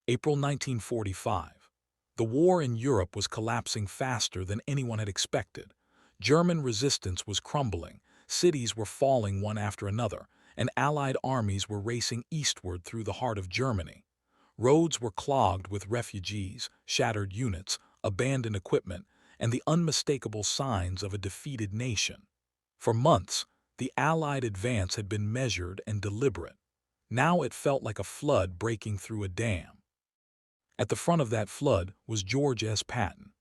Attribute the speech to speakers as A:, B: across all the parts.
A: April 1945. The war in Europe was collapsing faster than anyone had expected. German resistance was crumbling, cities were falling one after another, and Allied armies were racing eastward through the heart of Germany. Roads were clogged with refugees, shattered units, abandoned equipment, and the unmistakable signs of a defeated nation. For months, the Allied advance had been measured and deliberate. Now it felt like a flood breaking through a dam. At the front of that flood was George S. Patton.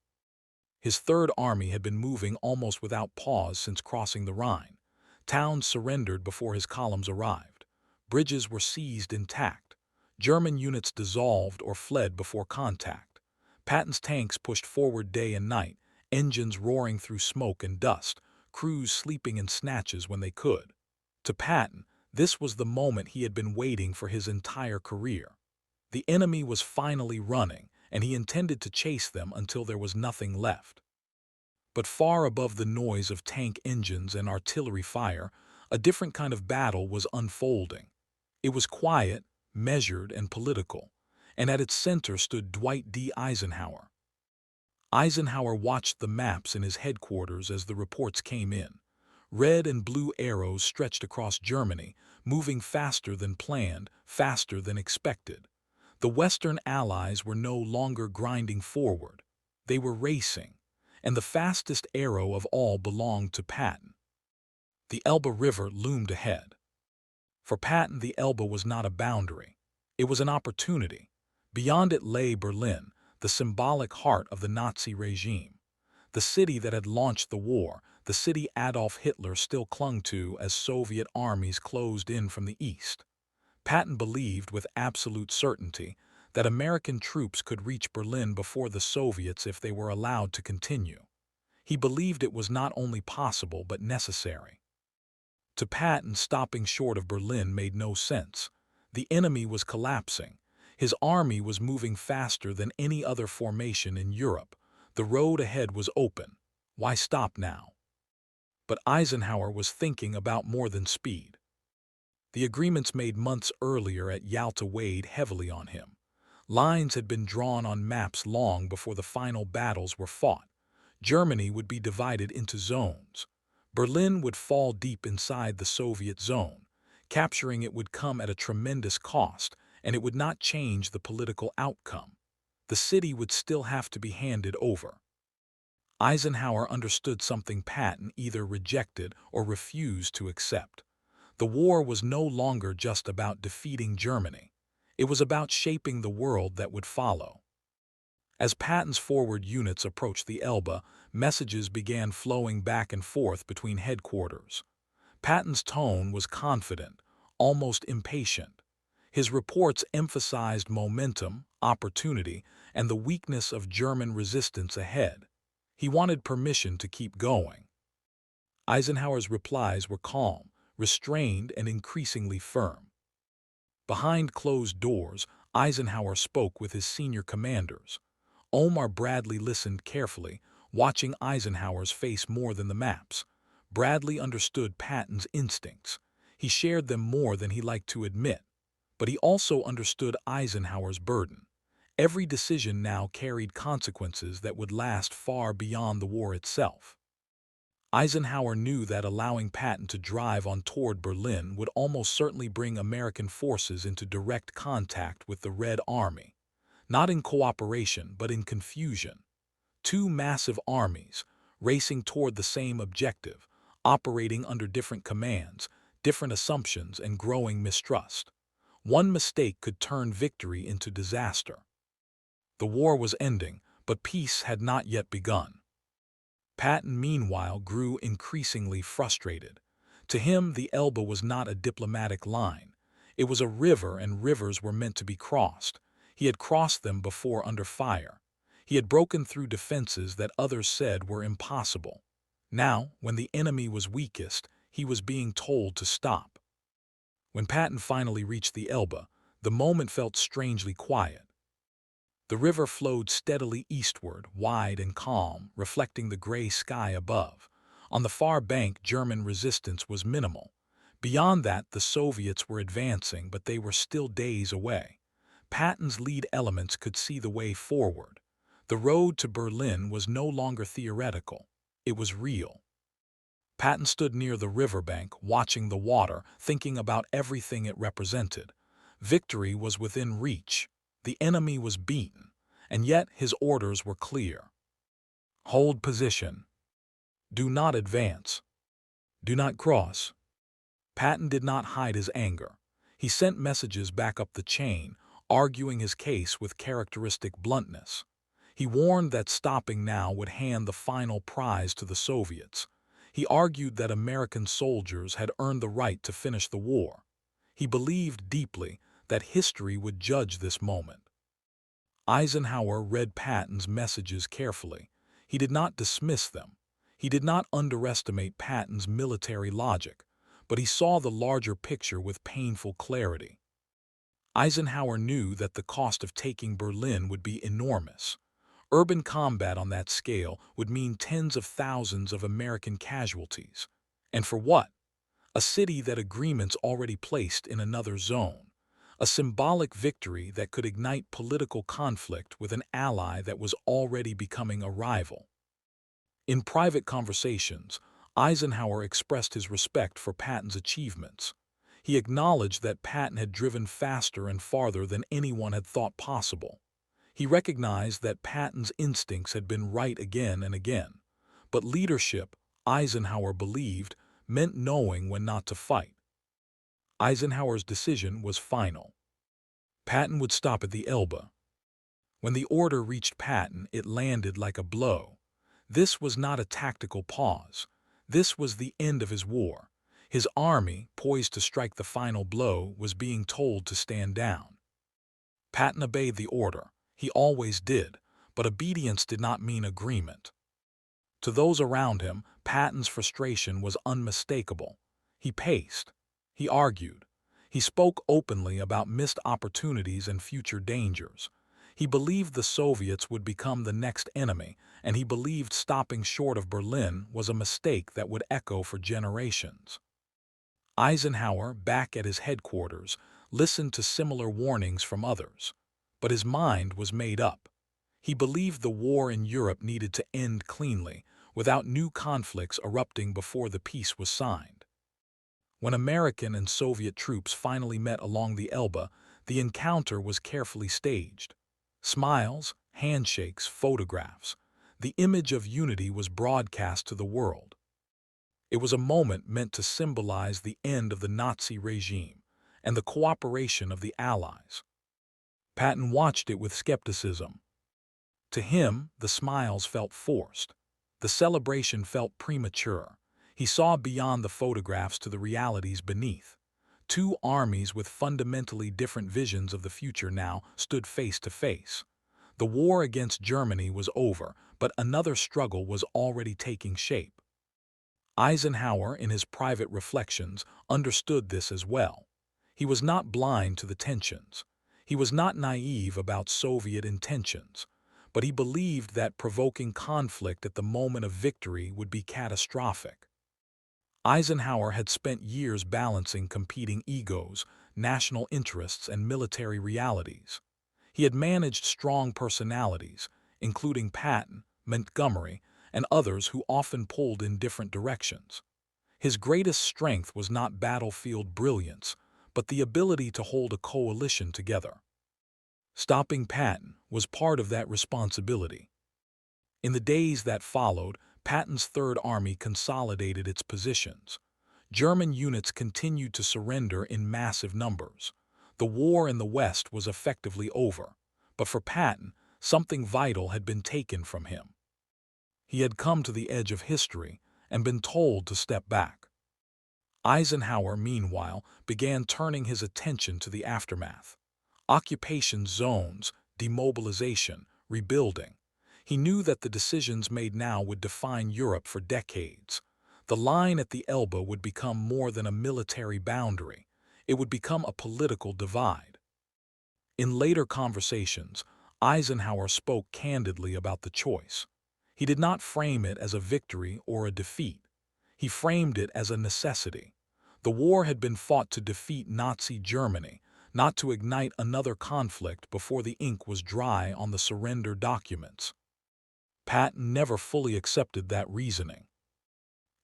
A: His Third Army had been moving almost without pause since crossing the Rhine. Towns surrendered before his columns arrived. Bridges were seized intact. German units dissolved or fled before contact. Patton's tanks pushed forward day and night, engines roaring through smoke and dust, crews sleeping in snatches when they could. To Patton, this was the moment he had been waiting for his entire career. The enemy was finally running, and he intended to chase them until there was nothing left. But far above the noise of tank engines and artillery fire, a different kind of battle was unfolding. It was quiet, measured, and political, and at its center stood Dwight D. Eisenhower. Eisenhower watched the maps in his headquarters as the reports came in. Red and blue arrows stretched across Germany, moving faster than planned, faster than expected. The Western Allies were no longer grinding forward. They were racing, and the fastest arrow of all belonged to Patton. The Elbe River loomed ahead. For Patton, the Elbe was not a boundary. It was an opportunity. Beyond it lay Berlin, the symbolic heart of the Nazi regime. The city that had launched the war, the city Adolf Hitler still clung to as Soviet armies closed in from the east. Patton believed with absolute certainty that American troops could reach Berlin before the Soviets if they were allowed to continue. He believed it was not only possible but necessary. To Patton, stopping short of Berlin made no sense. The enemy was collapsing. His army was moving faster than any other formation in Europe. The road ahead was open. Why stop now? But Eisenhower was thinking about more than speed. The agreements made months earlier at Yalta weighed heavily on him. Lines had been drawn on maps long before the final battles were fought. Germany would be divided into zones. Berlin would fall deep inside the Soviet zone. Capturing it would come at a tremendous cost, and it would not change the political outcome. The city would still have to be handed over. Eisenhower understood something Patton either rejected or refused to accept. The war was no longer just about defeating Germany. It was about shaping the world that would follow. As Patton's forward units approached the Elbe, messages began flowing back and forth between headquarters. Patton's tone was confident, almost impatient. His reports emphasized momentum, opportunity, and the weakness of German resistance ahead. He wanted permission to keep going. Eisenhower's replies were calm, restrained, and increasingly firm. Behind closed doors, Eisenhower spoke with his senior commanders. Omar Bradley listened carefully, watching Eisenhower's face more than the maps. Bradley understood Patton's instincts. He shared them more than he liked to admit. But he also understood Eisenhower's burden. Every decision now carried consequences that would last far beyond the war itself. Eisenhower knew that allowing Patton to drive on toward Berlin would almost certainly bring American forces into direct contact with the Red Army. Not in cooperation, but in confusion. Two massive armies, racing toward the same objective, operating under different commands, different assumptions, and growing mistrust. One mistake could turn victory into disaster. The war was ending, but peace had not yet begun. Patton, meanwhile, grew increasingly frustrated. To him, the Elbe was not a diplomatic line. It was a river, and rivers were meant to be crossed. He had crossed them before under fire. He had broken through defenses that others said were impossible. Now, when the enemy was weakest, he was being told to stop. When Patton finally reached the Elbe, the moment felt strangely quiet. The river flowed steadily eastward, wide and calm, reflecting the gray sky above. On the far bank, German resistance was minimal. Beyond that, the Soviets were advancing, but they were still days away. Patton's lead elements could see the way forward. The road to Berlin was no longer theoretical. It was real. Patton stood near the riverbank, watching the water, thinking about everything it represented. Victory was within reach. The enemy was beaten, and yet his orders were clear. Hold position. Do not advance. Do not cross. Patton did not hide his anger. He sent messages back up the chain, arguing his case with characteristic bluntness. He warned that stopping now would hand the final prize to the Soviets. He argued that American soldiers had earned the right to finish the war. He believed deeply that history would judge this moment. Eisenhower read Patton's messages carefully. He did not dismiss them. He did not underestimate Patton's military logic, but he saw the larger picture with painful clarity. Eisenhower knew that the cost of taking Berlin would be enormous. Urban combat on that scale would mean tens of thousands of American casualties. And for what? A city that agreements already placed in another zone. A symbolic victory that could ignite political conflict with an ally that was already becoming a rival. In private conversations, Eisenhower expressed his respect for Patton's achievements. He acknowledged that Patton had driven faster and farther than anyone had thought possible. He recognized that Patton's instincts had been right again and again. But leadership, Eisenhower believed, meant knowing when not to fight. Eisenhower's decision was final. Patton would stop at the Elbe. When the order reached Patton, it landed like a blow. This was not a tactical pause. This was the end of his war. His army, poised to strike the final blow, was being told to stand down. Patton obeyed the order. He always did, but obedience did not mean agreement. To those around him, Patton's frustration was unmistakable. He paced. He argued. He spoke openly about missed opportunities and future dangers. He believed the Soviets would become the next enemy, and he believed stopping short of Berlin was a mistake that would echo for generations. Eisenhower, back at his headquarters, listened to similar warnings from others. But his mind was made up. He believed the war in Europe needed to end cleanly, without new conflicts erupting before the peace was signed. When American and Soviet troops finally met along the Elbe, the encounter was carefully staged. Smiles, handshakes, photographs. The image of unity was broadcast to the world. It was a moment meant to symbolize the end of the Nazi regime and the cooperation of the Allies. Patton watched it with skepticism. To him, the smiles felt forced. The celebration felt premature. He saw beyond the photographs to the realities beneath. Two armies with fundamentally different visions of the future now stood face to face. The war against Germany was over, but another struggle was already taking shape. Eisenhower, in his private reflections, understood this as well. He was not blind to the tensions. He was not naive about Soviet intentions, but he believed that provoking conflict at the moment of victory would be catastrophic. Eisenhower had spent years balancing competing egos, national interests, and military realities. He had managed strong personalities, including Patton, Montgomery, and others who often pulled in different directions. His greatest strength was not battlefield brilliance, but the ability to hold a coalition together. Stopping Patton was part of that responsibility. In the days that followed, Patton's Third Army consolidated its positions. German units continued to surrender in massive numbers. The war in the West was effectively over, but for Patton, something vital had been taken from him. He had come to the edge of history and been told to step back. Eisenhower, meanwhile, began turning his attention to the aftermath. Occupation zones, demobilization, rebuilding. He knew that the decisions made now would define Europe for decades. The line at the Elbe would become more than a military boundary. It would become a political divide. In later conversations, Eisenhower spoke candidly about the choice. He did not frame it as a victory or a defeat. He framed it as a necessity. The war had been fought to defeat Nazi Germany, not to ignite another conflict before the ink was dry on the surrender documents. Patton never fully accepted that reasoning.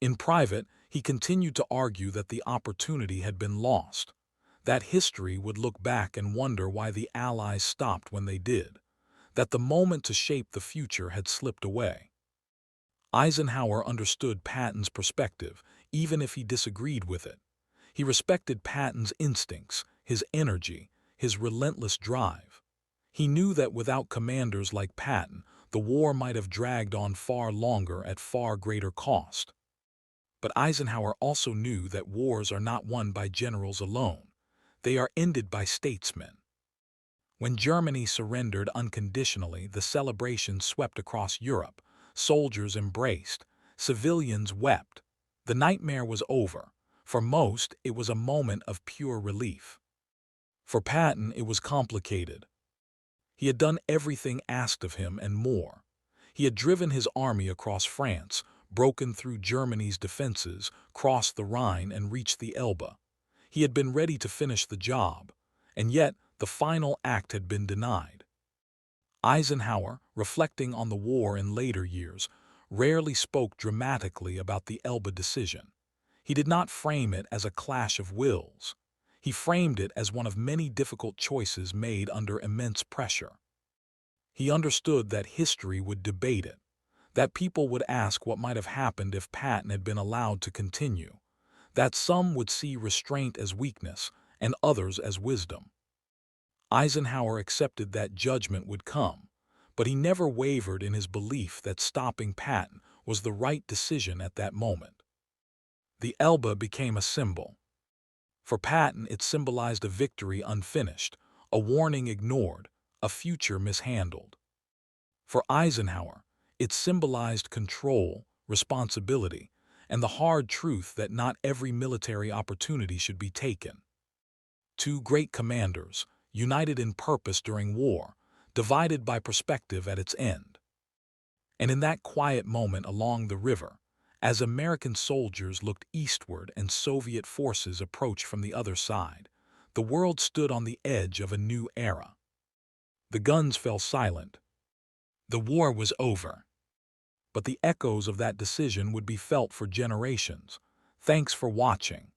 A: In private, he continued to argue that the opportunity had been lost, that history would look back and wonder why the Allies stopped when they did, that the moment to shape the future had slipped away. Eisenhower understood Patton's perspective, even if he disagreed with it. He respected Patton's instincts, his energy, his relentless drive. He knew that without commanders like Patton, the war might have dragged on far longer at far greater cost. But Eisenhower also knew that wars are not won by generals alone. They are ended by statesmen. When Germany surrendered unconditionally, the celebration swept across Europe. Soldiers embraced. Civilians wept. The nightmare was over. For most, it was a moment of pure relief. For Patton, it was complicated. He had done everything asked of him and more. He had driven his army across France, broken through Germany's defenses, crossed the Rhine, and reached the Elbe. He had been ready to finish the job, and yet the final act had been denied. Eisenhower, reflecting on the war in later years, rarely spoke dramatically about the Elbe decision. He did not frame it as a clash of wills. He framed it as one of many difficult choices made under immense pressure. He understood that history would debate it, that people would ask what might have happened if Patton had been allowed to continue, that some would see restraint as weakness and others as wisdom. Eisenhower accepted that judgment would come, but he never wavered in his belief that stopping Patton was the right decision at that moment. The Elbe became a symbol. For Patton, it symbolized a victory unfinished, a warning ignored, a future mishandled. For Eisenhower, it symbolized control, responsibility, and the hard truth that not every military opportunity should be taken. Two great commanders, united in purpose during war, divided by perspective at its end. And in that quiet moment along the river, as American soldiers looked eastward and Soviet forces approached from the other side, the world stood on the edge of a new era. The guns fell silent. The war was over. But the echoes of that decision would be felt for generations. Thanks for watching.